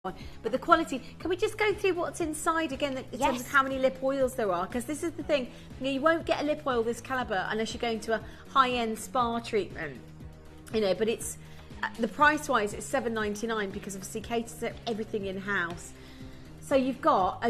But the quality, can we just go through what's inside again in terms of how many lip oils there are? Because this is the thing, you won't get a lip oil this calibre unless you're going to a high-end spa treatment, but it's, the price-wise it's $7.99 because obviously caters to everything in-house. So you've got,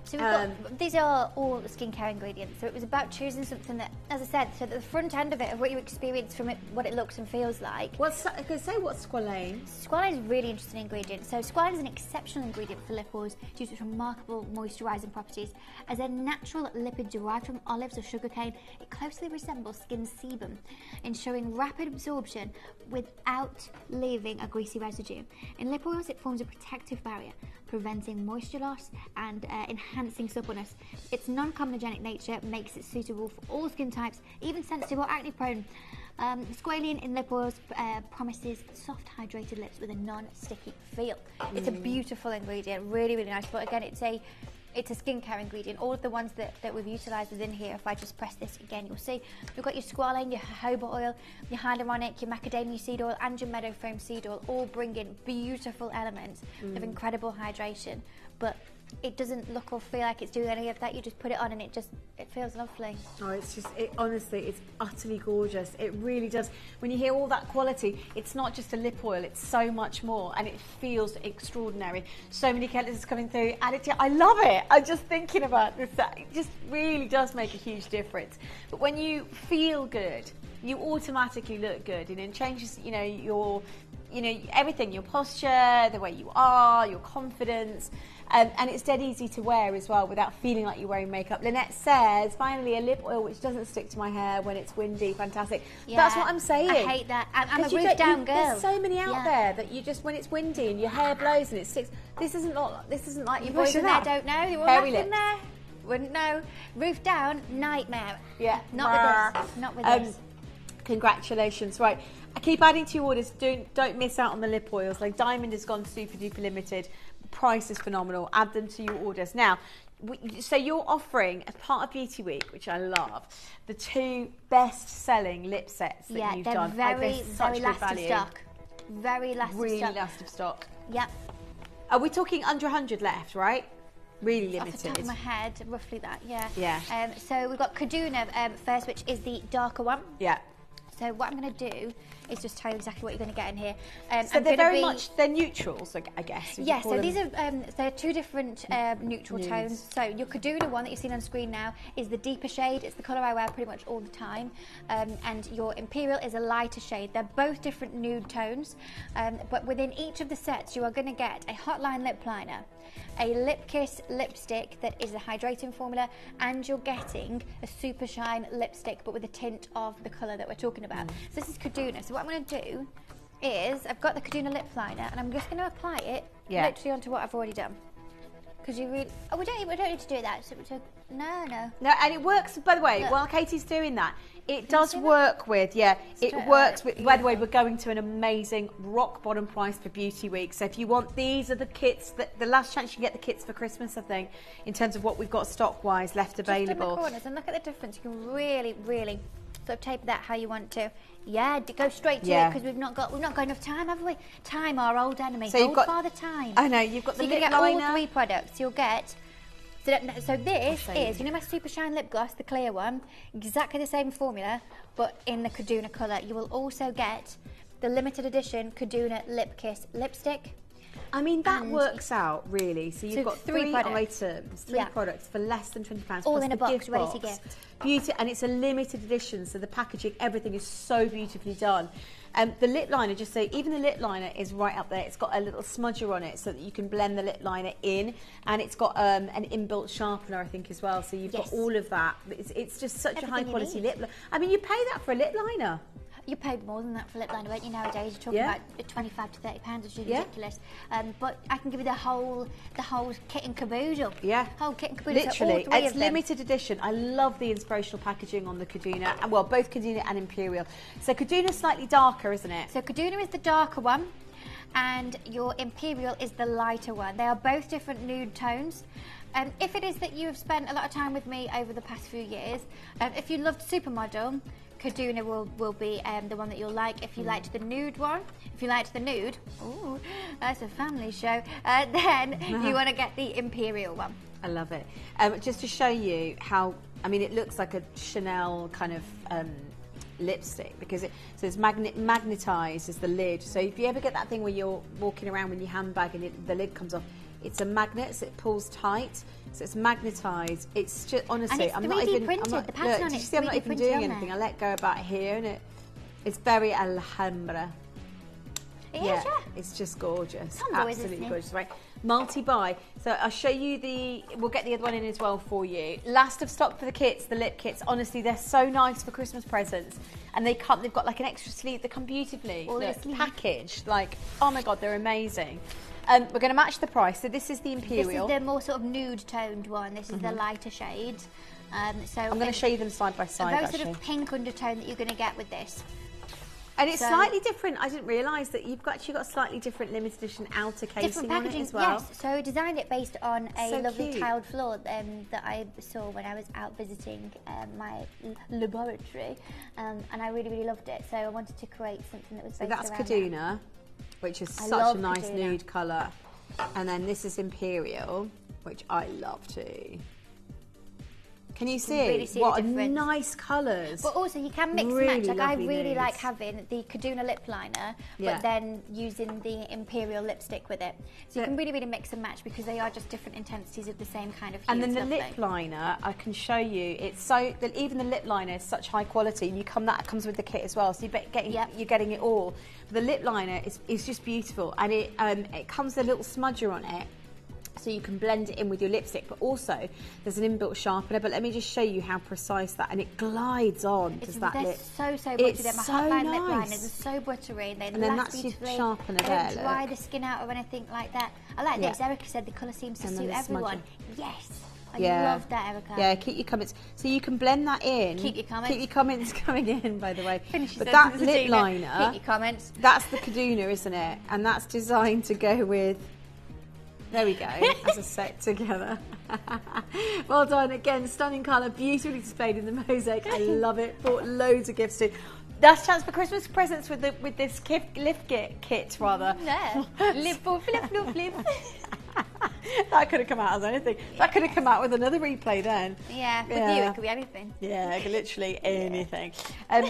so we've got, these are all skincare ingredients, so it was about choosing something that, as I said, so that the front end of it, of what you experience from it, what it looks and feels like. What's squalane? Squalane is a really interesting ingredient. So squalane is an exceptional ingredient for lip oils due to its remarkable moisturising properties. As a natural lipid derived from olives or sugarcane, it closely resembles skin sebum, ensuring rapid absorption without leaving a greasy residue. In lip oils, it forms a protective barrier, preventing moisture loss and enhancing suppleness. Its non-comedogenic nature makes it suitable for all skin types, even sensitive or acne-prone. Squalane in lip oils promises soft, hydrated lips with a non-sticky feel. It's a beautiful ingredient, really, really nice. But again, it's a skincare ingredient. All of the ones that we've utilised within here, if I just press this again, you'll see you've got your squalane, your jojoba oil, your hyaluronic, your macadamia seed oil and your meadow foam seed oil, all bring in beautiful elements of incredible hydration. But it doesn't look or feel like it's doing any of that. You just put it on and it feels lovely. Oh, it's just, honestly, it's utterly gorgeous. It really does. When you hear all that quality, it's not just a lip oil, it's so much more, and it feels extraordinary. So many calories coming through, I love it. I'm just thinking about this. It just really does make a huge difference. But when you feel good, you automatically look good, and it changes, your everything, your posture, the way you are, your confidence. And it's dead easy to wear as well without feeling like you're wearing makeup. Lynette says, finally, a lip oil which doesn't stick to my hair when it's windy. Fantastic. Yeah, that's what I'm saying. I hate that. I'm a roof down girl. There's so many out there that you just, when it's windy and your hair blows and it sticks, this isn't like you boys in there don't know. You all in there. Wouldn't know. Roof down, nightmare. Yeah. Not with this. Not with this. Congratulations. Right. I keep adding to your orders. Don't miss out on the lip oils. Like Diamond has gone super duper limited. Price is phenomenal. Add them to your orders. Now, so you're offering, as part of Beauty Week, which I love, the 2 best-selling lip sets that you've done. Very last of stock. Very last of stock. Really last of stock. Yeah. Are we talking under 100 left, right? Really limited. Off the top of my head, roughly that, yeah. Yeah. So we've got Kaduna first, which is the darker one. Yeah. So what I'm going to do is just tell you exactly what you're going to get in here. So they're neutrals, I guess. Yes, so these are they're 2 different neutral tones. So your Kaduna one that you've seen on screen now is the deeper shade. It's the colour I wear pretty much all the time. And your Imperial is a lighter shade. They're both different nude tones. But within each of the sets, you are going to get a Hotline lip liner, a Lip Kiss lipstick that is a hydrating formula, and you're getting a Super Shine lipstick, but with a tint of the colour that we're talking about. So this is Kaduna. So what I'm going to do is, I've got the Kaduna lip liner, and I'm just going to apply it literally onto what I've already done. Because you really, we don't need to do that. So no, and it works. By the way, while Katie's doing that, it does work with. Yeah, it works with. By the way, we're going to an amazing rock bottom price for Beauty Week. So if you want, these are the kits. The last chance you can get the kits for Christmas, I think, in terms of what we've got stock wise left available. Just in the corners, and look at the difference. You can really sort of tape that how you want to. Yeah, go straight to it, because we've not got enough time, have we? Time, our old enemy. So you've got Father Time. I know, you've got the lip liner. So you get all 3 products. You'll get. So this is, my Super Shine lip gloss, the clear one, exactly the same formula, but in the Kaduna colour. You will also get the limited edition Kaduna Lip Kiss lipstick. I mean, that works out, really. So you've got 3 products. items, 3 products for less than £20. All in a box, ready to gift. Beauty, and it's a limited edition, so the packaging, everything is so beautifully done. The lip liner, just so, even the lip liner is right up there. It's got a little smudger on it so that you can blend the lip liner in, and it's got an inbuilt sharpener, I think, as well. So you've got all of that. It's just such a high-quality lip liner. I mean, you pay that for a lip liner. You paid more than that for lip liner, won't you, nowadays? You're talking about £25 to £30, which is ridiculous. But I can give you the whole kit and caboodle. Yeah. Whole kit and caboodle. Literally. So all 3 it's limited edition. I love the inspirational packaging on the Kaduna. Well, both Kaduna and Imperial. So Kaduna's slightly darker, isn't it? So Kaduna is the darker one, and your Imperial is the lighter one. They are both different nude tones. If it is that you have spent a lot of time with me over the past few years, if you loved Supermodel, Kaduna will be the one that you'll like. If you liked the nude one, if you liked the nude, ooh, that's a family show, then you want to get the Imperial one. I love it. Just to show you how, I mean, it looks like a Chanel kind of lipstick, because it's magnetized as the lid. So if you ever get that thing where you're walking around with your handbag and the lid comes off, it's a magnet, so it pulls tight, so it's magnetized. It's just, honestly, and it's 3D printed. The pattern on it's 3D I'm not even doing anything. there. I let go about here, and it's very Alhambra. It is, yeah. It's just gorgeous. Tomboys, Absolutely isn't it? gorgeous, right? Multi-buy. So I'll show you we'll get the other one in as well for you. Last of stock for the kits, the lip kits. Honestly, they're so nice for Christmas presents. And they've got like an extra sleeve. They come beautifully. Look, packaged. Like, oh my God, they're amazing. We're going to match the price. So this is the Imperial. This is the more sort of nude toned one. This is the lighter shade. So I'm going to show you them side by side, a very actually. sort of pink undertone that you're going to get with this. And it's slightly different. I didn't realise that you've actually got a slightly different limited edition outer casing on it as well. Yes. So I designed it based on a lovely cute tiled floor that I saw when I was out visiting my laboratory, and I really, really loved it. So I wanted to create something that was based that's around Kaduna, which is such a nice nude colour. And then this is Imperial, which I love too. Can you see? Really see what the difference. Nice colours. But also you can mix Really and match. Like I lovely really nudes. like having the Kaduna lip liner, but then using the Imperial lipstick with it. So you can really, really mix and match, because they are just different intensities of the same kind of hue. And then the lip liner, I can show you. It's so that even the lip liner is such high quality. And that comes with the kit as well. So you're getting it all. But the lip liner is just beautiful, and it comes with a little smudger on it, so you can blend it in with your lipstick, but also there's an inbuilt sharpener. But let me just show you how precise that, and it glides on. Does that lip? So buttery. They're my hotline lip nice. liners are so buttery, and they And then last that's your beautifully. sharpener They there. don't dry the skin out or anything like that. I like this. Erica said the colour seems to And then suit the everyone. smudger. Yes. I love that, Erica. Yeah, keep your comments. So you can blend that in. Keep your comments. Keep your comments coming in, by the way. Finish your But that sentences, lip Gina. liner, Keep your comments. that's the Kaduna, isn't it? And that's designed to go with, there we go, as a set together. Well done. Again, stunning colour, beautifully displayed in the mosaic. I love it. Bought loads of gifts too. Last chance for Christmas presents with this lift kit, rather. Yeah. Flip. That could have come out as anything. That could have come out with another replay then. Yeah, with you it could be anything. Yeah, literally anything.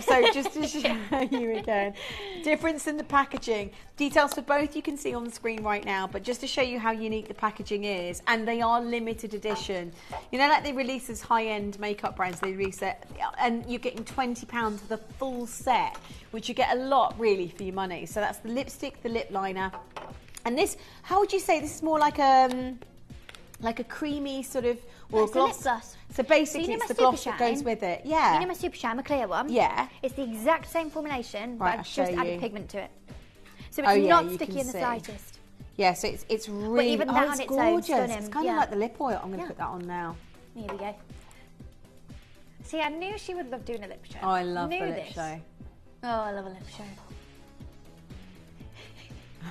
So just to show you again, difference in the packaging. Details for both you can see on the screen right now, but just to show you how unique the packaging is, and they are limited edition. You know, like they release this high-end makeup brands, they release it, and you're getting £20 for the full set, which you get a lot really for your money. So that's the lipstick, the lip liner. And this, how would you say, this is more like a creamy sort of, or It's gloss. a lip gloss. So basically, So you know it's the my gloss Super that goes Shine? with it. Yeah. You know my Super Shine, my clear one? Yeah. It's the exact same formulation, Right, but I'll I've show just added you. pigment to it. So it's not sticky in the slightest. Yeah, so it's really, even that on it's its own, gorgeous. stunning, It's kind of like the lip oil. I'm going to put that on now. Here we go. See, I knew she would love doing a lip show. Oh, I love the Knew lip this. show. Oh, I love a lip show.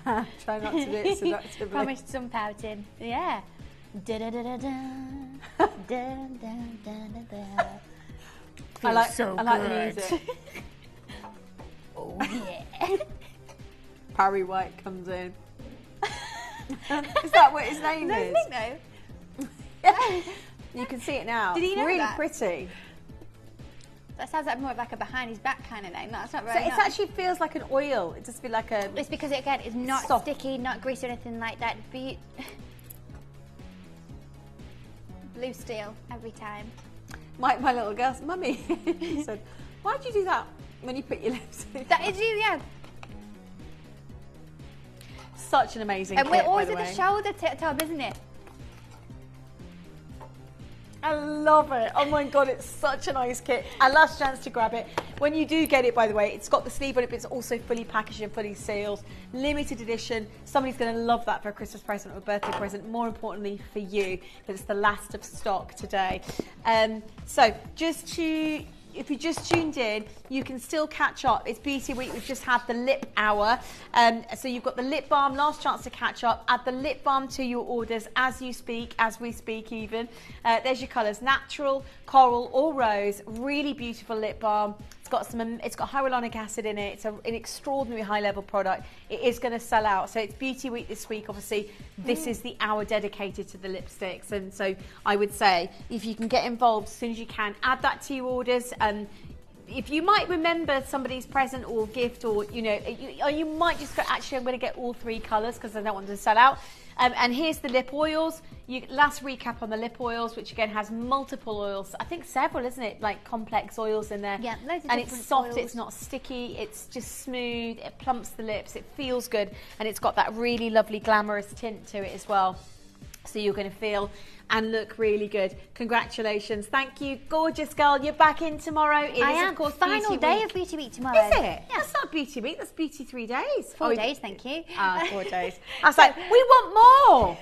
Try not to do it seductively. Promised some pouting. Yeah. Da da da da da. Da da da da da. I like so the good. music. Oh yeah. Parry White comes in. Is that what his name No, is? no. You can see it now. Did he It's know really that? pretty. That sounds like more of like a behind his back kind of name. That's not So very it nice. actually feels like an oil. It just feels like a. It's because, again, it's not soft. sticky, not greasy or anything like that. Blue steel every time. My little girl said, Mummy, she said, why'd you do that when you put your lipstick? That is you, yeah. Such an amazing And kit, we're always by at the the way. shoulder tab, isn't it? I love it. Oh my God, it's such a nice kit. And last chance to grab it. When you do get it, by the way, it's got the sleeve on it, but it's also fully packaged and fully sealed. Limited edition. Somebody's going to love that for a Christmas present or a birthday present. More importantly for you, because it's the last of stock today. So just to... If you just tuned in, you can still catch up. It's Beauty Week. We've just had the lip hour. So you've got the lip balm, last chance to catch up. Add the lip balm to your orders as you speak, as we speak even. There's your colours, natural, coral or rose. Really beautiful lip balm. It's it's got hyaluronic acid in it. It's an extraordinary high level product. It is going to sell out. So it's Beauty Week this week. Obviously, this is the hour dedicated to the lipsticks. And so I would say if you can get involved as soon as you can, add that to your orders. If you might remember somebody's present or gift, or you might just go, actually I'm going to get all 3 colours because I don't want them to sell out. And here's the lip oils. Last recap on the lip oils, which again has multiple oils. I think several, isn't it? Like complex oils in there. Yeah, loads of and different it's soft. oils. It's not sticky. It's just smooth. It plumps the lips. It feels good, and it's got that really lovely glamorous tint to it as well. So you're going to feel and look really good. Congratulations. Thank you. Gorgeous girl. You're back in tomorrow. It is, of course, final Beauty day Week. of Beauty Week tomorrow. Is it? Yeah. That's not Beauty Week. That's Beauty 3 days. 4 days, thank you. 4 days. I was like, we want more.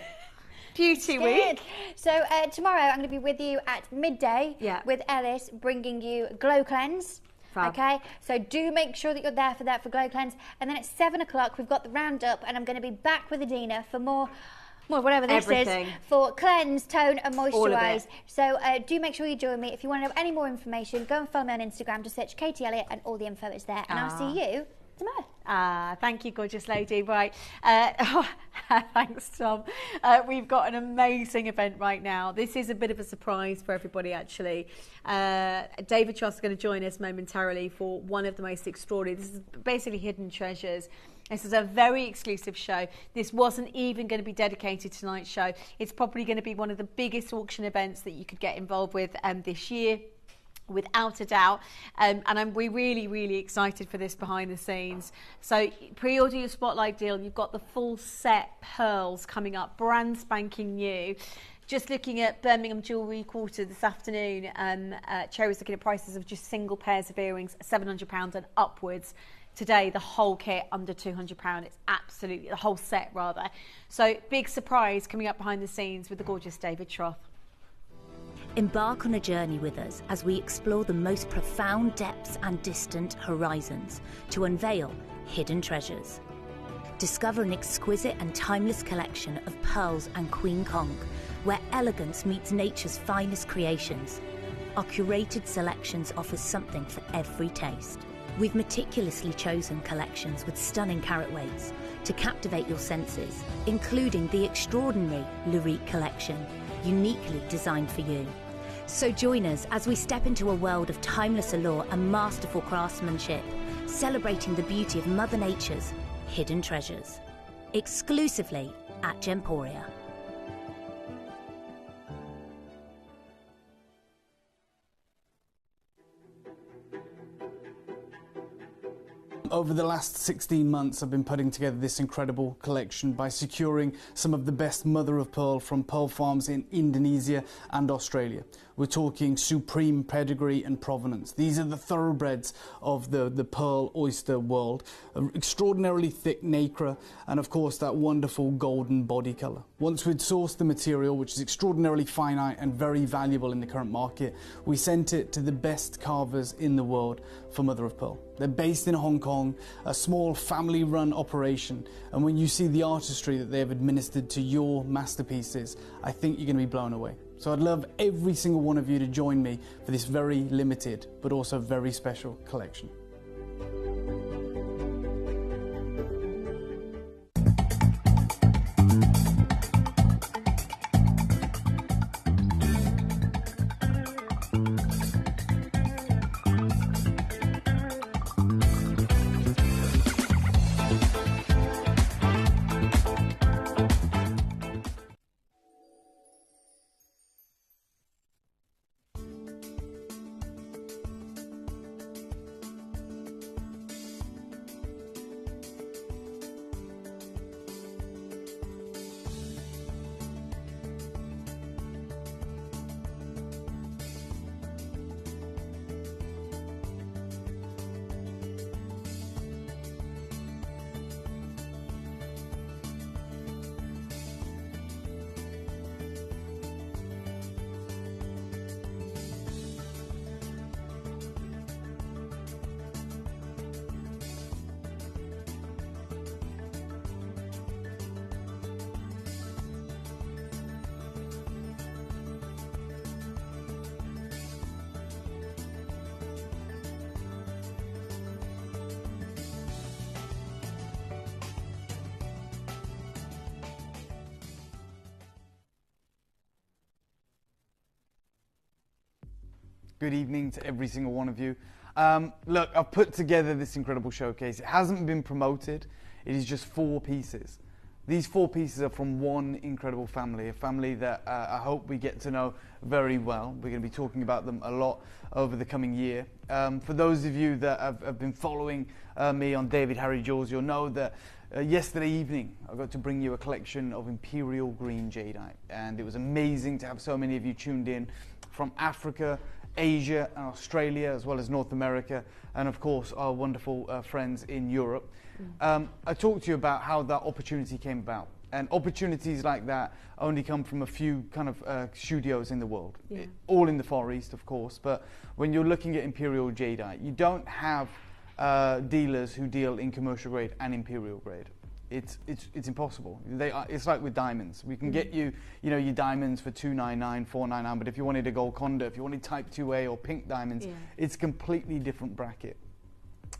Beauty Week. So tomorrow I'm going to be with you at midday with Ellis, bringing you Glow Cleanse. Fab. Okay, so do make sure that you're there for that, for Glow Cleanse. And then at 7 o'clock we've got the roundup, and I'm going to be back with Adina for more whatever this Everything. is, for cleanse, tone and All of moisturise. it. So do make sure you join me. If you want to know any more information, go and follow me on Instagram. Just search Katie Elliott and all the info is there. And I'll see you tomorrow. Thank you, gorgeous lady. Right. Thanks, Tom. We've got an amazing event right now. This is a bit of a surprise for everybody, actually. David Tross is going to join us momentarily for one of the most extraordinary. This is basically Hidden Treasures. This is a very exclusive show. This wasn't even going to be dedicated to tonight's show. It's probably going to be one of the biggest auction events that you could get involved with this year, without a doubt. And we're really, really excited for this behind the scenes. So pre-order your Spotlight deal. You've got the full set pearls coming up, brand spanking new. Just looking at Birmingham Jewellery Quarter this afternoon, Cherry's looking at prices of just single pairs of earrings, £700 and upwards. Today, the whole kit under £200. It's absolutely, the whole set rather. So big surprise coming up behind the scenes with the gorgeous David Troth. Embark on a journey with us as we explore the most profound depths and distant horizons to unveil hidden treasures. Discover an exquisite and timeless collection of pearls and queen conch, where elegance meets nature's finest creations. Our curated selections offer something for every taste. We've meticulously chosen collections with stunning carat weights to captivate your senses, including the extraordinary Lurique collection, uniquely designed for you. So join us as we step into a world of timeless allure and masterful craftsmanship, celebrating the beauty of Mother Nature's hidden treasures. Exclusively at Gemporia. Over the last 16 months, I've been putting together this incredible collection by securing some of the best mother of pearl from pearl farms in Indonesia and Australia. We're talking supreme pedigree and provenance. These are the thoroughbreds of the pearl oyster world. Extraordinarily thick nacre, and of course that wonderful golden body colour. Once we'd sourced the material, which is extraordinarily finite and very valuable in the current market, we sent it to the best carvers in the world for mother of pearl. They're based in Hong Kong, a small family-run operation, and when you see the artistry that they have administered to your masterpieces, I think you're going to be blown away. So I'd love every single one of you to join me for this very limited but also very special collection. Good evening to every single one of you. Look, I've put together this incredible showcase. It hasn't been promoted. It is just 4 pieces. These 4 pieces are from one incredible family, a family that I hope we get to know very well. We're going to be talking about them a lot over the coming year. For those of you that have been following me on David Harry Jaws, you'll know that yesterday evening I got to bring you a collection of Imperial Green Jadeite, and it was amazing to have so many of you tuned in from Africa, Asia and Australia, as well as North America, and of course our wonderful friends in Europe. I talked to you about how that opportunity came about, and opportunities like that only come from a few kind of studios in the world, all in the Far East of course, but when you're looking at Imperial Jadeite, you don't have dealers who deal in commercial grade and Imperial grade. It's impossible. It's like with diamonds. We can get you, your diamonds for $299, $499, but if you wanted a Golconda, if you wanted Type 2A or pink diamonds, it's a completely different bracket.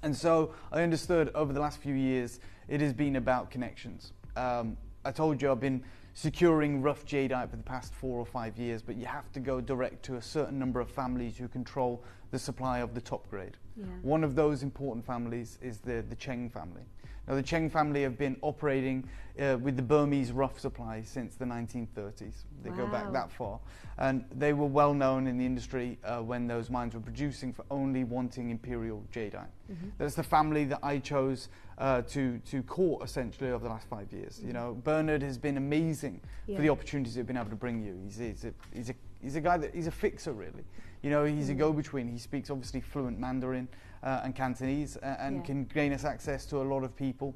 And so I understood over the last few years, it has been about connections. I told you I've been securing rough jadeite for the past 4 or 5 years, but you have to go direct to a certain number of families who control the supply of the top grade. One of those important families is the Cheng family. Now, the Cheng family have been operating with the Burmese rough supply since the 1930s. They go back that far. And they were well known in the industry when those mines were producing for only wanting Imperial Jadeite. That's the family that I chose to court essentially over the last 5 years. Bernard has been amazing for the opportunities they've been able to bring you. He's a guy he's a fixer really. He's a go-between. He speaks obviously fluent Mandarin and Cantonese and can gain us access to a lot of people,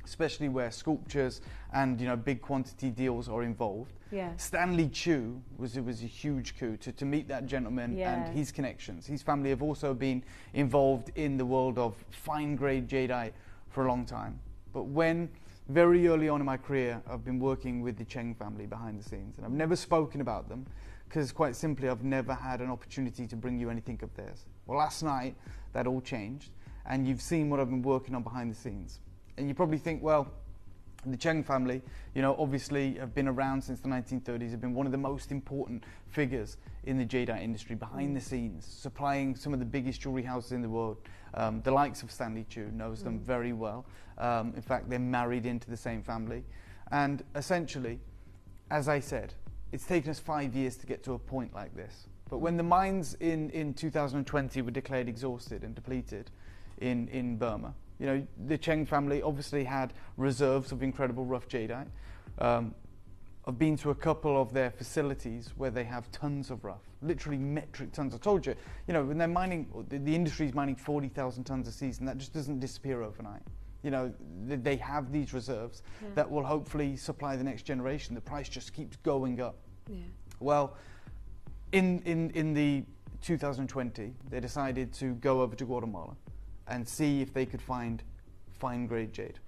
especially where sculptures and big quantity deals are involved. Stanley Chu was a huge coup to meet that gentleman and his connections. His family have also been involved in the world of fine grade jadeite for a long time. But when very early on in my career, I've been working with the Cheng family behind the scenes, and I've never spoken about them because quite simply I've never had an opportunity to bring you anything of theirs. Well, last night that all changed, and you've seen what I've been working on behind the scenes. And you probably think, well, the Cheng family, obviously have been around since the 1930s, have been one of the most important figures in the jadeite industry behind the scenes, supplying some of the biggest jewelry houses in the world. The likes of Stanley Chu knows them very well. In fact, they're married into the same family. And essentially, as I said, it's taken us 5 years to get to a point like this. But when the mines in 2020 were declared exhausted and depleted in Burma, the Cheng family obviously had reserves of incredible rough jadeite. I've been to a couple of their facilities where they have tons of rough, literally metric tons. I told you, when they're mining, the industry is mining 40,000 tons a season. That just doesn't disappear overnight. They have these reserves that will hopefully supply the next generation. The price just keeps going up. Well, in the 2020, they decided to go over to Guatemala and see if they could find fine grade jade.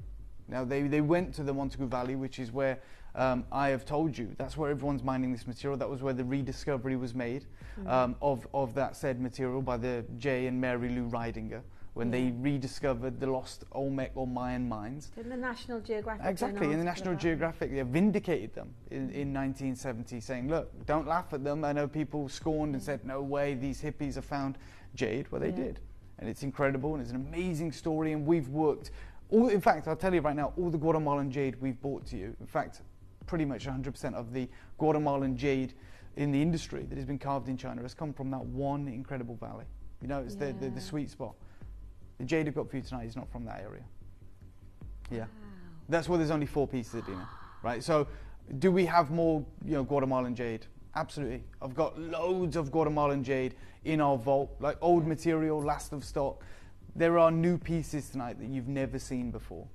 Now they went to the Montego Valley, which is where I have told you, that's where everyone's mining this material. That was where the rediscovery was made of that said material by the J and Mary Lou Ridinger, when they rediscovered the lost Olmec or Mayan mines. In the National Geographic. Exactly, in the National Geographic, they vindicated them in 1970, saying, look, don't laugh at them. I know people scorned and said, no way, these hippies have found jade. Well, they did. And it's incredible, and it's an amazing story, and we've worked, in fact, I'll tell you right now, all the Guatemalan jade we've brought to you, in fact, pretty much 100% of the Guatemalan jade in the industry that has been carved in China has come from that one incredible valley. It's the sweet spot. The jade I've got for you tonight is not from that area. Wow. That's why there's only 4 pieces, Adina. Right? So, do we have more, Guatemalan jade? Absolutely. I've got loads of Guatemalan jade in our vault, like old material, last of stock. There are new pieces tonight that you've never seen before.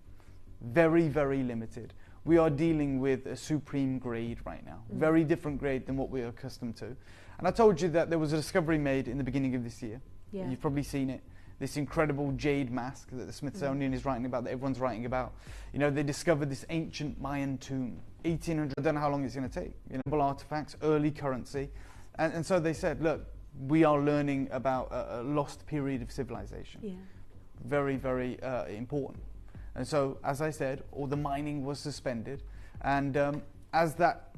Very, very limited. We are dealing with a supreme grade right now. Very different grade than what we're accustomed to. And I told you that there was a discovery made in the beginning of this year. You've probably seen it. This incredible jade mask that the Smithsonian is writing about, that everyone's writing about. They discovered this ancient Mayan tomb, 1800, I don't know how long it's going to take. Artifacts, early currency. And so they said, look, we are learning about a lost period of civilization. Very, very important. And so, as I said, all the mining was suspended. And as that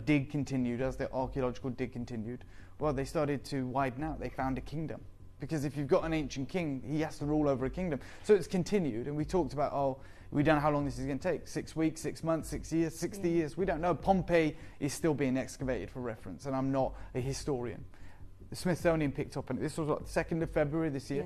dig continued, as the archaeological dig continued, well, they started to widen out. They found a kingdom. Because if you've got an ancient king, he has to rule over a kingdom. So it's continued, and we talked about, we don't know how long this is going to take. 6 weeks, 6 months, 6 years, 60 years. We don't know. Pompeii is still being excavated for reference, and I'm not a historian. The Smithsonian picked up on it. This was, what, 2nd of February this year?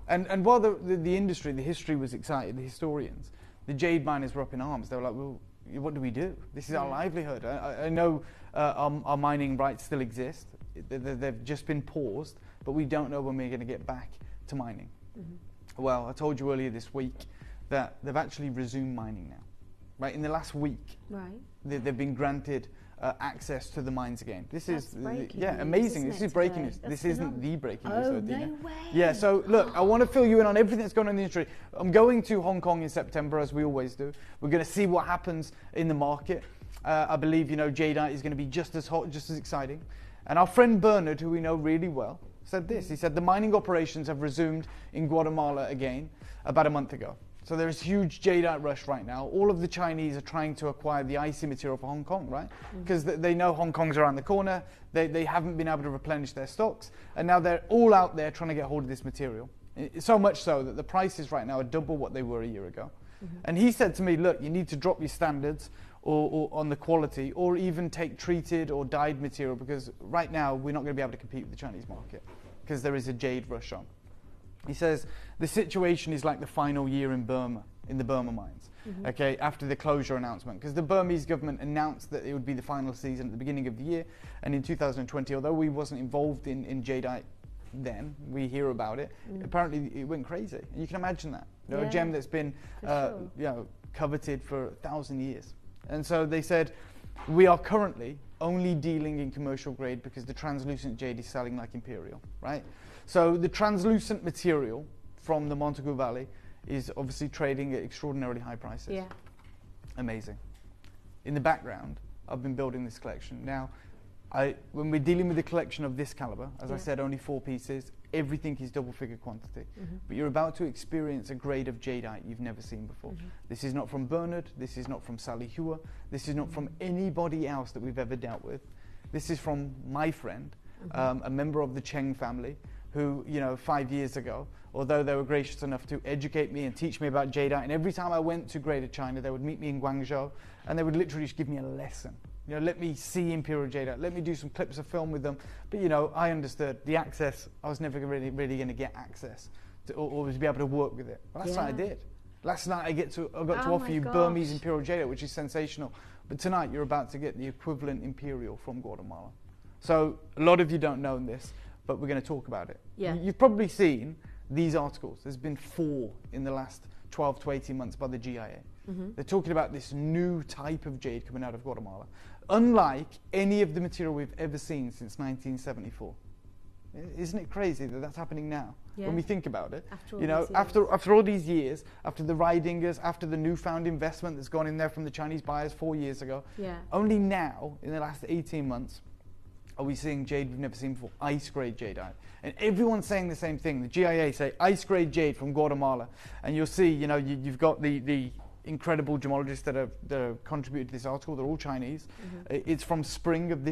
Yeah. And while the industry, the history was excited, the historians, the jade miners were up in arms. They were like, well, what do we do? This is our livelihood. I know our mining rights still exist. They've just been paused, but we don't know when we're going to get back to mining. Well, I told you earlier this week that they've actually resumed mining now. Right, in the last week, they've been granted access to the mines again. This is amazing. This is breaking news. This isn't the breaking news. Oh, no way. Yeah, so look, I want to fill you in on everything that's going on in the industry. I'm going to Hong Kong in September, as we always do. We're going to see what happens in the market. I believe, jadeite is going to be just as hot, just as exciting. And our friend Bernard, who we know really well, said this. He said the mining operations have resumed in Guatemala again about a month ago. So there is huge jadeite rush right now. All of the Chinese are trying to acquire the icy material for Hong Kong, right? Because they know Hong Kong's around the corner. They haven't been able to replenish their stocks. And now they're all out there trying to get hold of this material. So much so that the prices right now are double what they were a year ago. And he said to me, look, you need to drop your standards or on the quality, or even take treated or dyed material, because right now we're not going to be able to compete with the Chinese market because there is a jade rush on. He says the situation is like the final year in Burma, in the Burma mines, okay, after the closure announcement, because the Burmese government announced that it would be the final season at the beginning of the year, and in 2020, although we wasn't involved in jadeite then, we hear about it, apparently it went crazy. And you can imagine that, a gem that's been coveted for 1,000 years. And so they said, we are currently only dealing in commercial grade because the translucent jade is selling like imperial, right? So the translucent material from the Montagu Valley is obviously trading at extraordinarily high prices. Yeah. Amazing. In the background, I've been building this collection. Now, when we're dealing with a collection of this caliber, as I said, only 4 pieces, everything is double-figure quantity. But you're about to experience a grade of jadeite you've never seen before. This is not from Bernard. This is not from Sally Hua. This is not from anybody else that we've ever dealt with. This is from my friend, a member of the Cheng family, who, 5 years ago, although they were gracious enough to educate me and teach me about jadeite, and every time I went to Greater China, they would meet me in Guangzhou, and they would literally just give me a lesson. Let me see imperial jadeite, let me do some clips of film with them. But, I understood the access. I was never really going to get access to, or to be able to work with it. Well, last night I did. Last night I got to offer you Burmese imperial jadeite, which is sensational. But tonight you're about to get the equivalent imperial from Guatemala. So a lot of you don't know this, but we're going to talk about it. Yeah. You've probably seen these articles. There's been 4 in the last 12 to 18 months by the GIA. They're talking about this new type of jade coming out of Guatemala, unlike any of the material we've ever seen since 1974. Isn't it crazy that that's happening now? Yeah. When we think about it, after all these years, after the Ridingers, after the newfound investment that's gone in there from the Chinese buyers 4 years ago, only now, in the last 18 months, are we seeing jade we've never seen before, ice-grade jadeite. And everyone's saying the same thing. The GIA say ice-grade jade from Guatemala. And you'll see, you've got the incredible gemologists that have contributed to this article. They're all Chinese. It's from spring of this